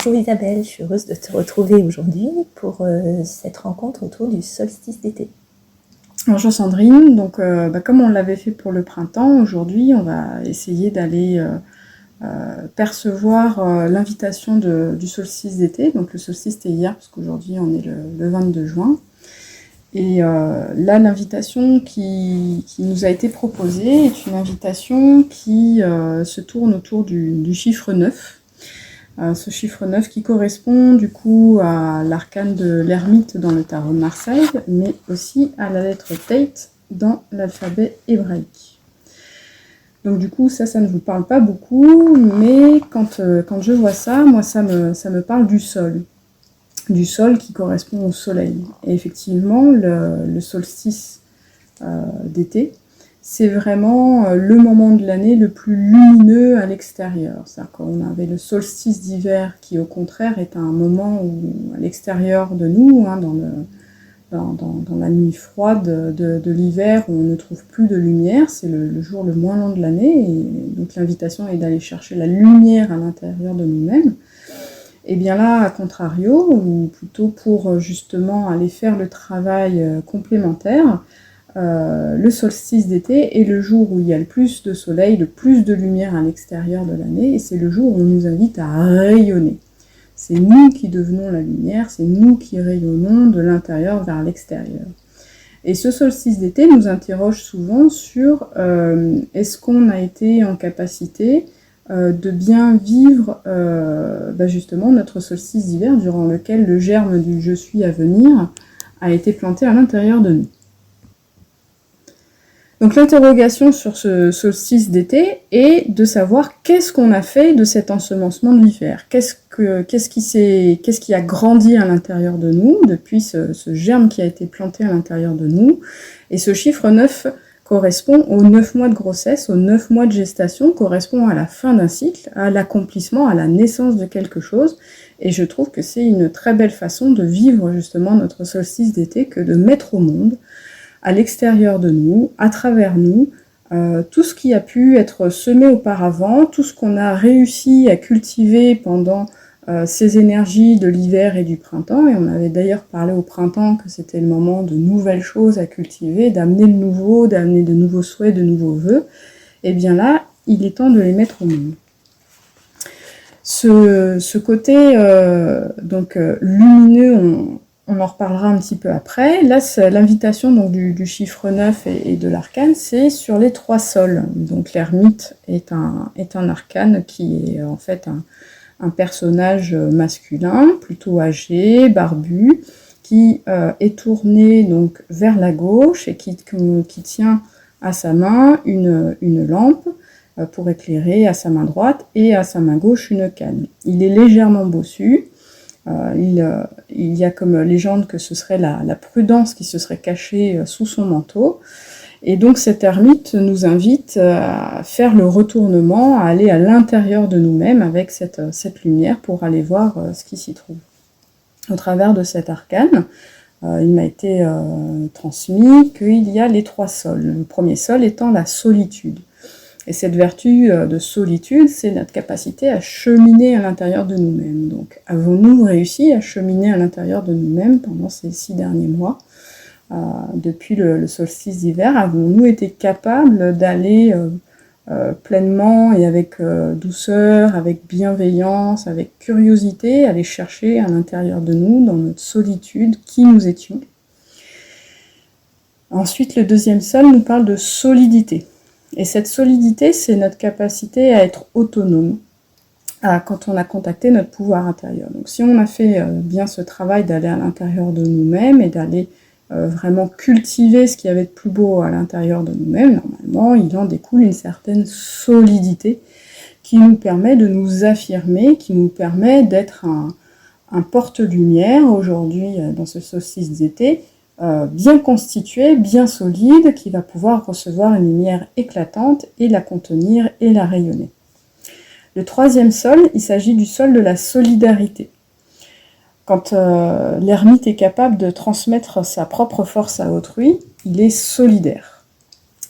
Bonjour Isabelle, je suis heureuse de te retrouver aujourd'hui pour cette rencontre autour du solstice d'été. Bonjour Sandrine, donc comme on l'avait fait pour le printemps, aujourd'hui on va essayer d'aller percevoir l'invitation du solstice d'été. Donc le solstice c'était hier parce qu'aujourd'hui on est le 22 juin. Et là l'invitation qui nous a été proposée est une invitation qui se tourne autour du chiffre 9. Ce chiffre 9 qui correspond du coup à l'arcane de l'ermite dans le tarot de Marseille, mais aussi à la lettre Tate dans l'alphabet hébraïque. Donc du coup ça ne vous parle pas beaucoup, mais quand je vois ça, moi ça me parle du sol qui correspond au soleil. Et effectivement le solstice d'été, c'est vraiment le moment de l'année le plus lumineux à l'extérieur. C'est-à-dire qu'on avait le solstice d'hiver qui, au contraire, est un moment où, à l'extérieur de nous, dans la nuit froide de l'hiver, où on ne trouve plus de lumière, c'est le jour le moins long de l'année, et donc l'invitation est d'aller chercher la lumière à l'intérieur de nous-mêmes. Et bien là, à contrario, ou plutôt pour justement aller faire le travail complémentaire, le solstice d'été est le jour où il y a le plus de soleil, le plus de lumière à l'extérieur de l'année, et c'est le jour où on nous invite à rayonner. C'est nous qui devenons la lumière, c'est nous qui rayonnons de l'intérieur vers l'extérieur. Et ce solstice d'été nous interroge souvent sur est-ce qu'on a été en capacité de bien vivre justement notre solstice d'hiver, durant lequel le germe du « je suis » à venir a été planté à l'intérieur de nous. Donc l'interrogation sur ce solstice d'été est de savoir qu'est-ce qu'on a fait de cet ensemencement de l'hiver. Qu'est-ce qui a grandi à l'intérieur de nous depuis ce germe qui a été planté à l'intérieur de nous. Et ce chiffre 9 correspond aux 9 mois de grossesse, aux 9 mois de gestation, correspond à la fin d'un cycle, à l'accomplissement, à la naissance de quelque chose. Et je trouve que c'est une très belle façon de vivre justement notre solstice d'été que de mettre au monde, à l'extérieur de nous, à travers nous, tout ce qui a pu être semé auparavant, tout ce qu'on a réussi à cultiver pendant ces énergies de l'hiver et du printemps. Et on avait d'ailleurs parlé au printemps que c'était le moment de nouvelles choses à cultiver, d'amener le nouveau, d'amener de nouveaux souhaits, de nouveaux vœux. Et bien là, il est temps de les mettre au monde. Ce côté lumineux, on en reparlera un petit peu après. Là, l'invitation donc du chiffre 9 et de l'arcane, c'est sur les 3 sols. Donc l'ermite est un arcane qui est en fait un personnage masculin, plutôt âgé, barbu, qui est tourné donc vers la gauche et qui tient à sa main une lampe pour éclairer à sa main droite et à sa main gauche une canne. Il est légèrement bossu. Il y a comme légende que ce serait la prudence qui se serait cachée sous son manteau. Et donc cet ermite nous invite à faire le retournement, à aller à l'intérieur de nous-mêmes avec cette lumière pour aller voir ce qui s'y trouve. Au travers de cet arcane, il m'a été transmis qu'il y a les 3 sols. Le premier sol étant la solitude. Et cette vertu de solitude, c'est notre capacité à cheminer à l'intérieur de nous-mêmes. Donc, avons-nous réussi à cheminer à l'intérieur de nous-mêmes pendant ces 6 derniers mois depuis le solstice d'hiver? Avons-nous été capables d'aller pleinement et avec douceur, avec bienveillance, avec curiosité, aller chercher à l'intérieur de nous, dans notre solitude, qui nous étions? Ensuite, le deuxième sol nous parle de solidité. Et cette solidité, c'est notre capacité à être autonome quand on a contacté notre pouvoir intérieur. Donc si on a fait bien ce travail d'aller à l'intérieur de nous-mêmes et d'aller vraiment cultiver ce qu'il y avait de plus beau à l'intérieur de nous-mêmes, normalement, il en découle une certaine solidité qui nous permet de nous affirmer, qui nous permet d'être un porte-lumière aujourd'hui dans ce solstice d'été, bien constitué, bien solide, qui va pouvoir recevoir une lumière éclatante et la contenir et la rayonner. Le troisième sol, il s'agit du sol de la solidarité. Quand l'ermite est capable de transmettre sa propre force à autrui, il est solidaire.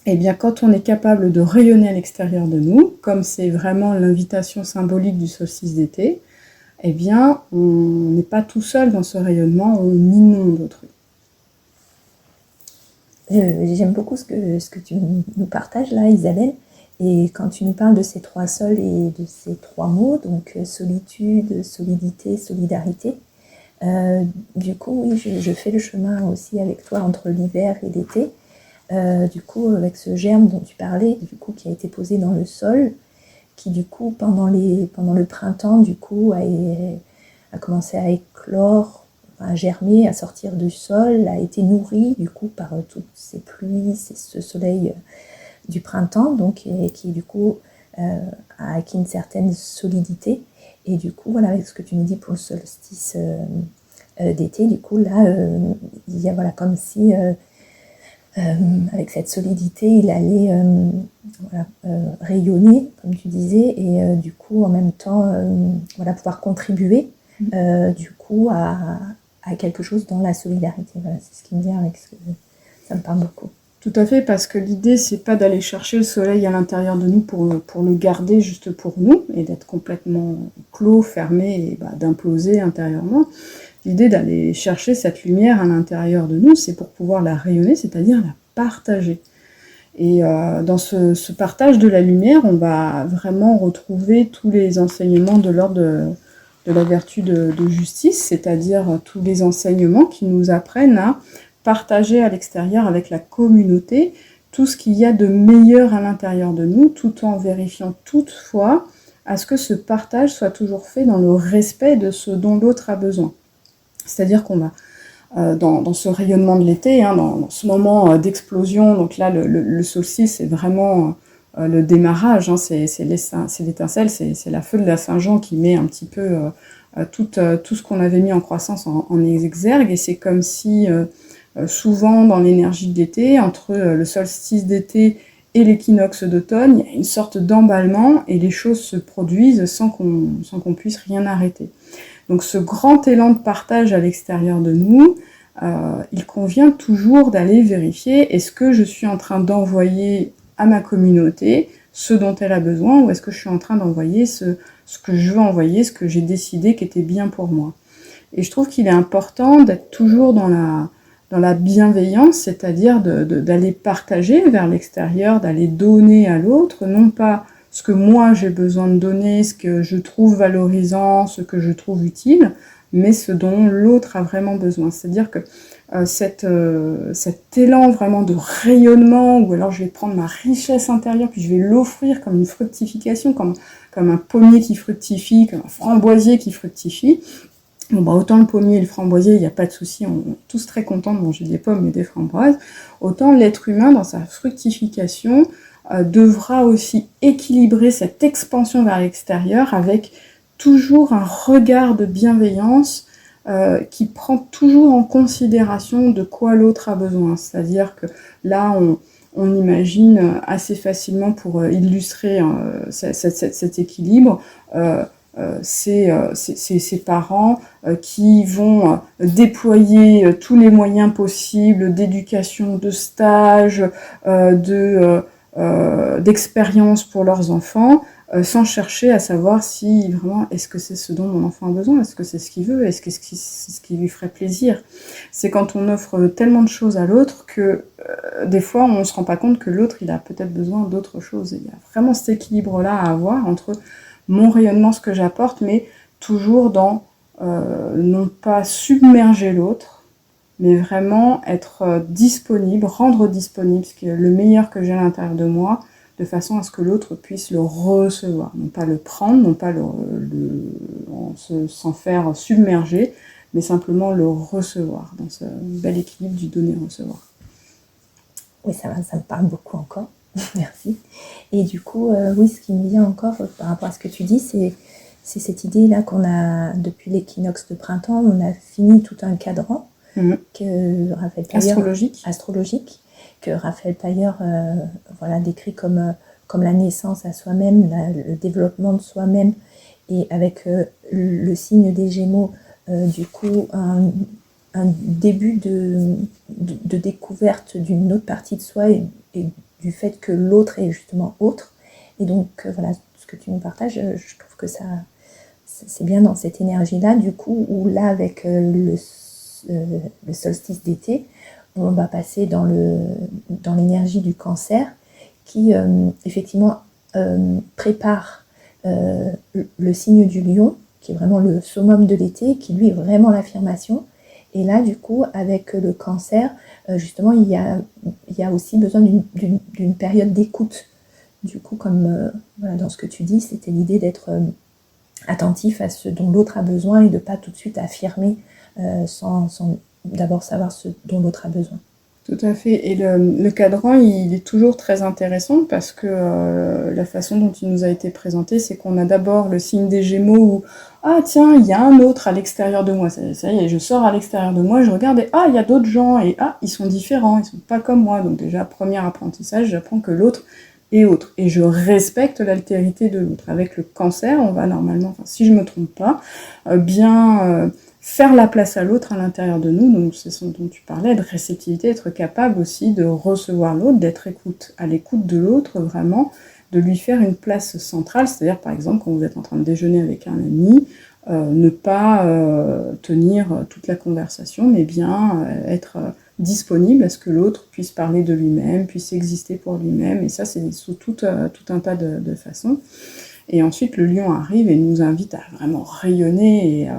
Et bien quand on est capable de rayonner à l'extérieur de nous, comme c'est vraiment l'invitation symbolique du solstice d'été, eh bien, on n'est pas tout seul dans ce rayonnement, on inonde autrui. J'aime beaucoup ce que tu nous partages là, Isabelle. Et quand tu nous parles de ces 3 sols et de ces 3 mots, donc solitude, solidité, solidarité, du coup, oui, je fais le chemin aussi avec toi entre l'hiver et l'été. Du coup, avec ce germe dont tu parlais, du coup, qui a été posé dans le sol, qui du coup, pendant le printemps, du coup, a commencé à éclore, à germer, à sortir du sol, a été nourri du coup par toutes ces pluies, ce soleil du printemps, donc et qui du coup a acquis une certaine solidité. Et du coup, voilà, avec ce que tu nous dis pour le solstice d'été, du coup là, il y a voilà comme si avec cette solidité, il allait voilà, rayonner, comme tu disais, et du coup, en même temps, voilà, pouvoir contribuer du coup à quelque chose dans la solidarité. Voilà, c'est ce qui me vient avec ce que ça me parle beaucoup. Tout à fait, parce que l'idée, c'est pas d'aller chercher le soleil à l'intérieur de nous pour le garder juste pour nous, et d'être complètement clos, fermé, et d'imploser intérieurement. L'idée d'aller chercher cette lumière à l'intérieur de nous, c'est pour pouvoir la rayonner, c'est-à-dire la partager. Et dans ce partage de la lumière, on va vraiment retrouver tous les enseignements de l'ordre de la vertu de justice, c'est-à-dire tous les enseignements qui nous apprennent à partager à l'extérieur avec la communauté tout ce qu'il y a de meilleur à l'intérieur de nous, tout en vérifiant toutefois à ce que ce partage soit toujours fait dans le respect de ce dont l'autre a besoin. C'est-à-dire qu'on va, dans ce rayonnement de l'été, hein, dans ce moment d'explosion, donc là, le solstice, c'est vraiment le démarrage, hein, c'est l'étincelle, c'est la feu de la Saint-Jean qui met un petit peu tout ce qu'on avait mis en croissance en exergue, et c'est comme si, souvent, dans l'énergie de l'été, entre le solstice d'été et l'équinoxe d'automne, il y a une sorte d'emballement, et les choses se produisent sans qu'on puisse rien arrêter. Donc ce grand élan de partage à l'extérieur de nous, il convient toujours d'aller vérifier, est-ce que je suis en train d'envoyer à ma communauté ce dont elle a besoin, ou est-ce que je suis en train d'envoyer ce que je veux envoyer, ce que j'ai décidé qui était bien pour moi. Et je trouve qu'il est important d'être toujours dans la bienveillance, c'est-à-dire d'aller partager vers l'extérieur, d'aller donner à l'autre, non pas ce que moi j'ai besoin de donner, ce que je trouve valorisant, ce que je trouve utile, mais ce dont l'autre a vraiment besoin. C'est-à-dire que cet élan vraiment de rayonnement, où alors je vais prendre ma richesse intérieure, puis je vais l'offrir comme une fructification, comme un pommier qui fructifie, comme un framboisier qui fructifie. Bon, autant le pommier et le framboisier, il n'y a pas de souci, on est tous très contents de manger des pommes et des framboises, autant l'être humain, dans sa fructification, devra aussi équilibrer cette expansion vers l'extérieur avec toujours un regard de bienveillance qui prend toujours en considération de quoi l'autre a besoin. C'est-à-dire que là, on imagine assez facilement, pour illustrer cet équilibre, ces parents qui vont déployer tous les moyens possibles d'éducation, de stage, d'expérience pour leurs enfants, sans chercher à savoir si vraiment, est-ce que c'est ce dont mon enfant a besoin, est-ce que c'est ce qu'il veut, est-ce que c'est ce qui lui ferait plaisir. C'est quand on offre tellement de choses à l'autre que des fois on ne se rend pas compte que l'autre il a peut-être besoin d'autre chose. Et il y a vraiment cet équilibre-là à avoir entre mon rayonnement, ce que j'apporte, mais toujours dans non pas submerger l'autre, mais vraiment être disponible, rendre disponible ce qui est le meilleur que j'ai à l'intérieur de moi, de façon à ce que l'autre puisse le recevoir. Non pas le prendre, non pas s'en faire submerger, mais simplement le recevoir, dans ce bel équilibre du donner-recevoir. Oui, ça me parle beaucoup encore. Merci. Et du coup, oui, ce qui me vient encore par rapport à ce que tu dis, c'est cette idée-là qu'on a, depuis l'équinoxe de printemps, on a fini tout un cadran que Raphaël Pailleur, astrologique, que Raphaël Pailleur voilà, décrit comme la naissance à soi-même, le développement de soi-même, et avec le signe des Gémeaux, du coup, un début de découverte d'une autre partie de soi et du fait que l'autre est justement autre. Et donc, voilà, ce que tu nous partages, je trouve que ça c'est bien dans cette énergie-là, du coup, où là, avec le solstice d'été, on va passer dans l'énergie du Cancer, qui effectivement prépare le signe du Lion, qui est vraiment le summum de l'été, qui lui est vraiment l'affirmation. Et là, du coup, avec le Cancer, justement, il y a aussi besoin d'une période d'écoute. Du coup, comme voilà, dans ce que tu dis, c'était l'idée d'être attentif à ce dont l'autre a besoin et de ne pas tout de suite affirmer sans d'abord savoir ce dont l'autre a besoin. Tout à fait. Et le cadran, il est toujours très intéressant parce que la façon dont il nous a été présenté, c'est qu'on a d'abord le signe des Gémeaux où ah tiens, il y a un autre à l'extérieur de moi. Ça y est, je sors à l'extérieur de moi, je regarde et ah, il y a d'autres gens et ah, ils sont différents, ils sont pas comme moi. Donc déjà, premier apprentissage, j'apprends que l'autre est autre et je respecte l'altérité de l'autre. Avec le Cancer, on va normalement, enfin, si je me trompe pas, bien faire la place à l'autre à l'intérieur de nous, donc c'est ce dont tu parlais, de réceptivité, être capable aussi de recevoir l'autre, d'être à l'écoute de l'autre vraiment, de lui faire une place centrale, c'est-à-dire par exemple quand vous êtes en train de déjeuner avec un ami, ne pas tenir toute la conversation, mais bien être disponible à ce que l'autre puisse parler de lui-même, puisse exister pour lui-même, et ça c'est sous tout un tas de façons. Et ensuite le Lion arrive et nous invite à vraiment rayonner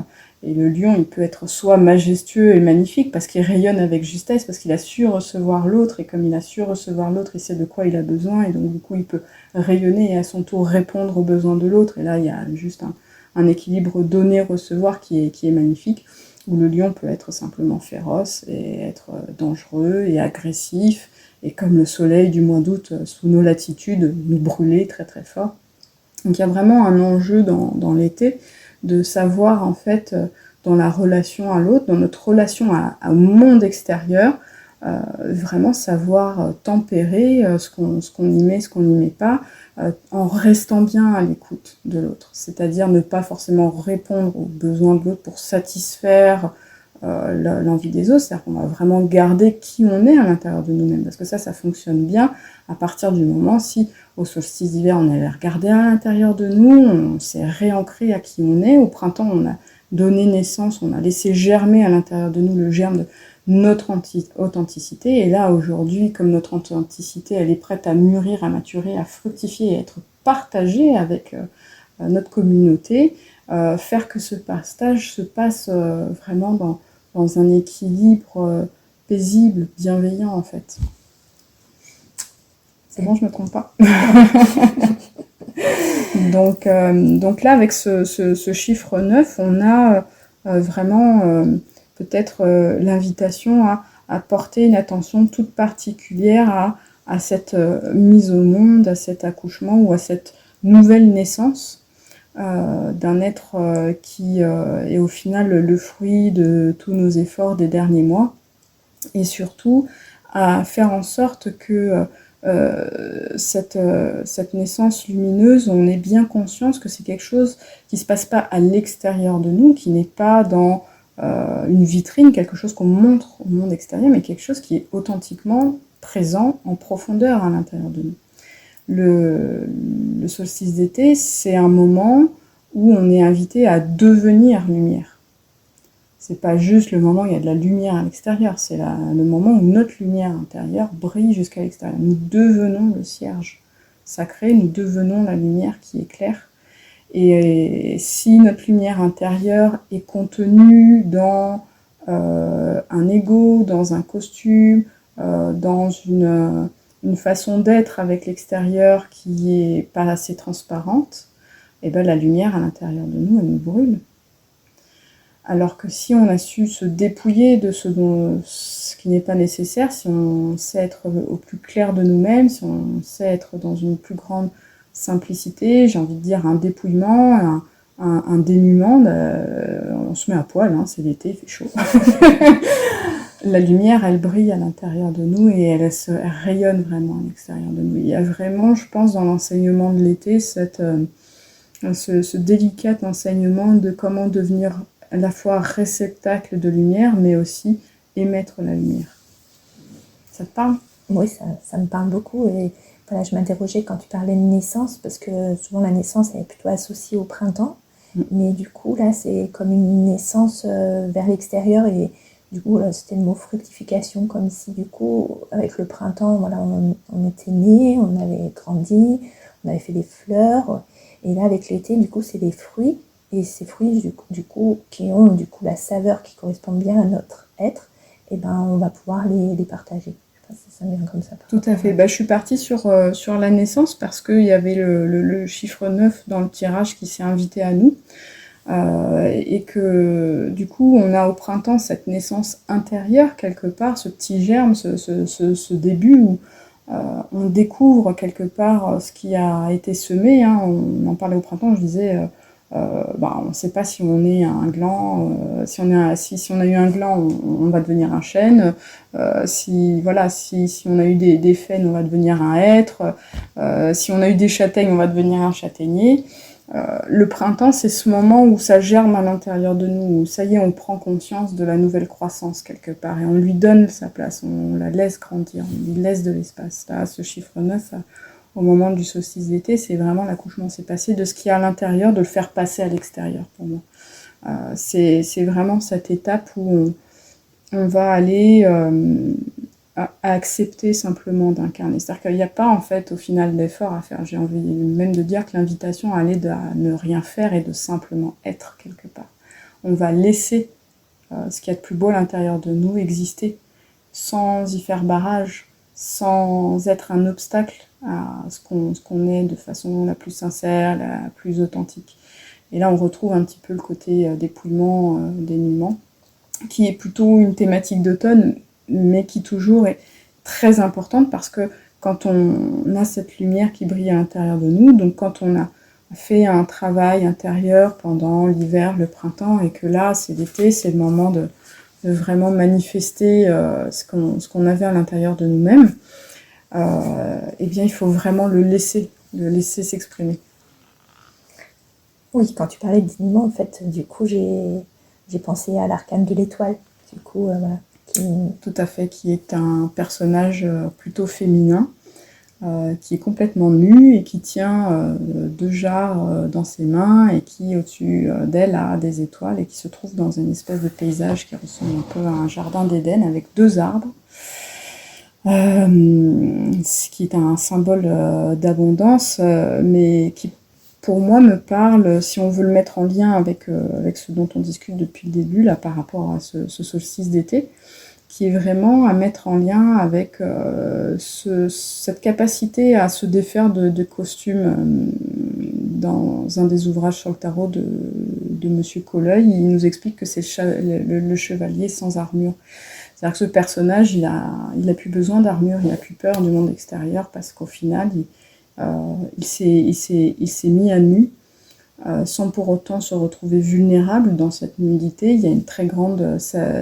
et le lion, il peut être soit majestueux et magnifique, parce qu'il rayonne avec justesse, parce qu'il a su recevoir l'autre, et comme il a su recevoir l'autre, il sait de quoi il a besoin, et donc du coup, il peut rayonner et à son tour répondre aux besoins de l'autre. Et là, il y a juste un équilibre donner-recevoir qui est magnifique, où le lion peut être simplement féroce, et être dangereux et agressif, et comme le soleil du mois d'août, sous nos latitudes, nous brûler très très fort. Donc il y a vraiment un enjeu dans l'été, de savoir en fait dans la relation à l'autre, dans notre relation au monde extérieur, vraiment savoir tempérer ce qu'on y met, ce qu'on n'y met pas, en restant bien à l'écoute de l'autre. C'est-à-dire ne pas forcément répondre aux besoins de l'autre pour satisfaire l'envie des autres, c'est-à-dire qu'on va vraiment garder qui on est à l'intérieur de nous-mêmes, parce que ça fonctionne bien à partir du moment si au solstice d'hiver on avait regardé à l'intérieur de nous, on s'est réancré à qui on est, au printemps on a donné naissance, on a laissé germer à l'intérieur de nous le germe de notre authenticité, et là aujourd'hui comme notre authenticité elle est prête à mûrir, à maturer, à fructifier et à être partagée avec notre communauté, faire que ce partage se passe vraiment dans un équilibre paisible, bienveillant en fait. C'est bon, je me trompe pas. donc là, avec ce chiffre 9, on a vraiment peut-être l'invitation à porter une attention toute particulière à cette mise au monde, à cet accouchement ou à cette nouvelle naissance d'un être qui est au final le fruit de tous nos efforts des derniers mois, et surtout à faire en sorte que cette naissance lumineuse, on ait bien conscience que c'est quelque chose qui ne se passe pas à l'extérieur de nous, qui n'est pas dans une vitrine, quelque chose qu'on montre au monde extérieur, mais quelque chose qui est authentiquement présent en profondeur à l'intérieur de nous. Le solstice d'été, c'est un moment où on est invité à devenir lumière. C'est pas juste le moment où il y a de la lumière à l'extérieur, c'est le moment où notre lumière intérieure brille jusqu'à l'extérieur. Nous devenons le cierge sacré, nous devenons la lumière qui éclaire. Et si notre lumière intérieure est contenue dans un ego, dans un costume, dans une façon d'être avec l'extérieur qui est pas assez transparente, et ben la lumière à l'intérieur de nous, elle nous brûle. Alors que si on a su se dépouiller de ce qui n'est pas nécessaire, si on sait être au plus clair de nous-mêmes, si on sait être dans une plus grande simplicité, j'ai envie de dire un dépouillement, un dénuement, on se met à poil, hein, c'est l'été, il fait chaud. La lumière, elle brille à l'intérieur de nous et elle rayonne vraiment à l'extérieur de nous. Il y a vraiment, je pense, dans l'enseignement de l'été, ce délicat enseignement de comment devenir à la fois réceptacle de lumière, mais aussi émettre la lumière. Ça te parle ? Oui, ça me parle beaucoup. Et voilà, je m'interrogeais quand tu parlais de naissance, parce que souvent la naissance est plutôt associée au printemps. Mais du coup, là, c'est comme une naissance vers l'extérieur. Et du coup, là, c'était le mot fructification, comme si du coup, avec le printemps, voilà, on était nés, on avait grandi, on avait fait des fleurs. Et là, avec l'été, du coup, c'est des fruits. Et ces fruits, du coup, qui ont du coup la saveur qui correspond bien à notre être, et ben, on va pouvoir les partager. Je sais pas si ça me vient comme ça. Tout à fait. Je suis partie sur la naissance parce qu'il y avait le chiffre 9 dans le tirage qui s'est invité à nous. Et que du coup, on a au printemps cette naissance intérieure, quelque part, ce petit germe, ce début où on découvre quelque part ce qui a été semé. Hein. On en parlait au printemps, je disais... on ne sait pas si on est un gland, si on a eu un gland, on va devenir un chêne, si on a eu des faînes, on va devenir un hêtre, si on a eu des châtaignes, on va devenir un châtaignier. Le printemps, c'est ce moment où ça germe à l'intérieur de nous, où ça y est, on prend conscience de la nouvelle croissance quelque part, et on lui donne sa place, on la laisse grandir, on lui laisse de l'espace. Là, ce chiffre 9, au moment du solstice d'été, c'est vraiment l'accouchement. C'est passer de ce qu'il y a à l'intérieur, de le faire passer à l'extérieur pour moi. C'est vraiment cette étape où on va aller à accepter simplement d'incarner. C'est-à-dire qu'il n'y a pas en fait au final d'effort à faire. J'ai envie même de dire que l'invitation elle est à ne rien faire et de simplement être quelque part. On va laisser ce qu'il y a de plus beau à l'intérieur de nous exister sans y faire barrage, sans être un obstacle à ce qu'on est de façon la plus sincère, la plus authentique. Et là, on retrouve un petit peu le côté dépouillement, dénuement, qui est plutôt une thématique d'automne, mais qui toujours est très importante parce que quand on a cette lumière qui brille à l'intérieur de nous, donc quand on a fait un travail intérieur pendant l'hiver, le printemps, et que là, c'est l'été, c'est le moment de vraiment manifester ce qu'on avait à l'intérieur de nous-mêmes, eh bien, il faut vraiment le laisser s'exprimer. Oui, quand tu parlais de dénuement, en fait, du coup, j'ai pensé à l'arcane de l'étoile. Du coup, voilà. Tout à fait, qui est un personnage plutôt féminin, qui est complètement nu et qui tient 2 jarres dans ses mains et qui, au-dessus d'elle, a des étoiles et qui se trouve dans une espèce de paysage qui ressemble un peu à un jardin d'Éden avec 2 arbres. Ce qui est un symbole d'abondance, mais qui pour moi me parle, si on veut le mettre en lien avec ce dont on discute depuis le début, là, par rapport à ce solstice d'été, qui est vraiment à mettre en lien avec cette capacité à se défaire de costumes. Dans un des ouvrages sur le tarot de Monsieur Colleuil, il nous explique que c'est le chevalier sans armure. C'est-à-dire que ce personnage, il a plus besoin d'armure, il n'a plus peur du monde extérieur parce qu'au final, il s'est mis à nu sans pour autant se retrouver vulnérable dans cette nudité. Il y a une très grande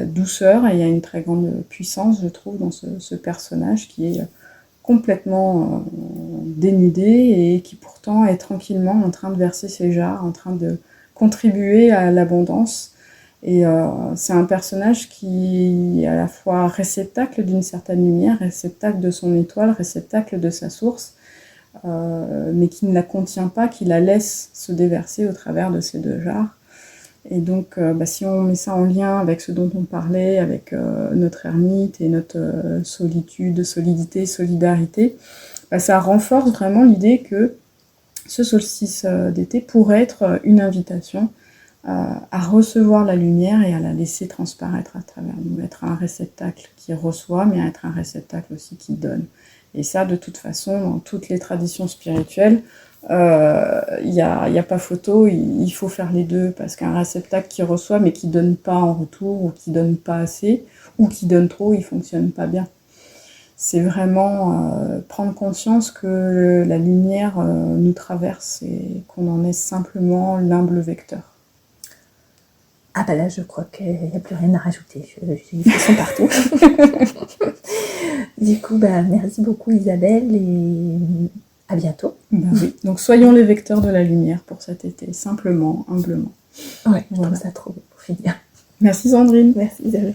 douceur et il y a une très grande puissance, je trouve, dans ce personnage qui est complètement dénudé et qui pourtant est tranquillement en train de verser ses jarres, en train de contribuer à l'abondance. Et c'est un personnage qui est à la fois réceptacle d'une certaine lumière, réceptacle de son étoile, réceptacle de sa source, mais qui ne la contient pas, qui la laisse se déverser au travers de ces 2 jarres. Et donc, si on met ça en lien avec ce dont on parlait, avec notre ermite et notre solitude, solidité, solidarité, ça renforce vraiment l'idée que ce solstice d'été pourrait être une invitation à recevoir la lumière et à la laisser transparaître à travers nous, être un réceptacle qui reçoit, mais être un réceptacle aussi qui donne. Et ça, de toute façon, dans toutes les traditions spirituelles, il n'y a pas photo, il faut faire les deux, parce qu'un réceptacle qui reçoit, mais qui ne donne pas en retour, ou qui ne donne pas assez, ou qui donne trop, il ne fonctionne pas bien. C'est vraiment prendre conscience que la lumière nous traverse et qu'on en est simplement l'humble vecteur. Ah bah là, je crois qu'il n'y a plus rien à rajouter. J'ai des frissons partout. Du coup, merci beaucoup Isabelle et à bientôt. Oui. Donc soyons les vecteurs de la lumière pour cet été, simplement, humblement. Ouais, je trouve ça trop beau pour finir. Merci Sandrine. Merci Isabelle.